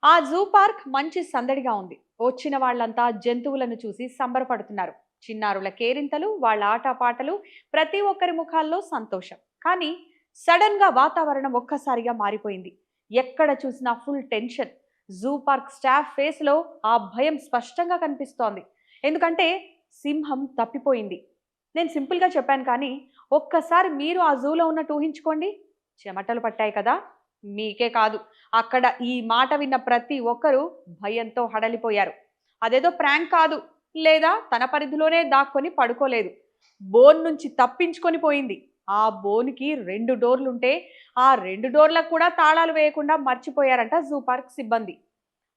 ఆ zoo park మంచి సందడిగా ఉంది. వచ్చిన వాళ్ళంతా జంతువులను చూసి సంబరపడుతున్నారు. చిన్నారుల కేరింతలు, వాళ్ళ ఆటపాటలు, ప్రతి ఒక్కరి ముఖాల్లో సంతోషం. కానీ సడన్ గా వాతావరణం ఒక్కసారిగా మారిపోయింది. ఎక్కడ చూసినా full tension. Zoo park staff face లో ఆ భయం స్పష్టంగా కనిపిస్తోంది. ఎందుకంటే సింహం తప్పిపోయింది. నేను సింపుల్ గా చెప్పాను కానీ ఒక్కసారి మీరు ఆ జూలో ఉన్నట్టు ఊహించుకోండి. చెమటలు పట్టాయి కదా? మీకే కాదు, అక్కడ ఈ మాట విన్న ప్రతి ఒక్కరూ భయంతో హడలిపోయారు. అదేదో ప్రాంక్ కాదు, లేదా తన పరిధిలోనే దాక్కొని పడుకోలేదు. బోన్ నుంచి తప్పించుకొని పోయింది. ఆ బోన్‌కి 2 డోర్లుంటే, ఆ 2 డోర్లకు కూడా తాళాలు వేయకుండా మర్చిపోయారంట జూ పార్క్ సిబ్బంది.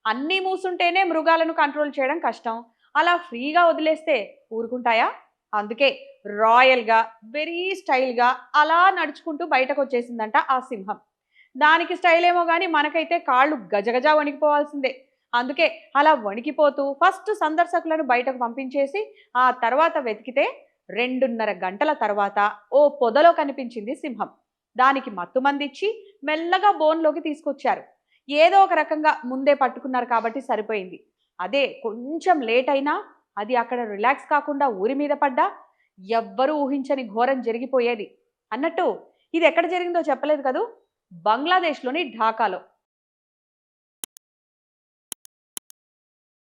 అన్నీ మూసుంటేనే మృగాలను కంట్రోల్ చేయడం కష్టం. అలా ఫ్రీగా వదిలేస్తే ఊరుకుంటాయా? అందుకే రాయల్‌గా, వెరీ స్టైల్‌గా అలా నడుచుకుంటూ బయటకొచ్చేసిందంట ఆ సింహం. దానికి స్టైల్ ఏమో గాని మనకైతే కాళ్ళు గజగజ వణికిపోవాల్సిందే. అందుకే అలా వణికిపోతూ ఫస్ట్ సందర్శకులను బయటకు పంపించేసి, ఆ తర్వాత వెతికితే 2:30 గంటల తర్వాత ఓ పొదలో కనిపించింది సింహం. దానికి మత్తుమందిచ్చి మెల్లగా బోన్‌లోకి తీసుకొచ్చారు. ఏదో ఒక రకంగా ముందే పట్టుకున్నారు కాబట్టి సరిపోయింది. అదే కొంచెం లేట్ అయినా అది అక్కడ రిలాక్స్ కాకుండా ఊరి మీద పడ్డా ఎవ్వరూ ఊహించని ఘోరం జరిగిపోయేది. అన్నట్టు ఇది ఎక్కడ జరిగిందో చెప్పలేదు కదూ! బంగ్లాదేశ్‌లోని ఢాకాలో.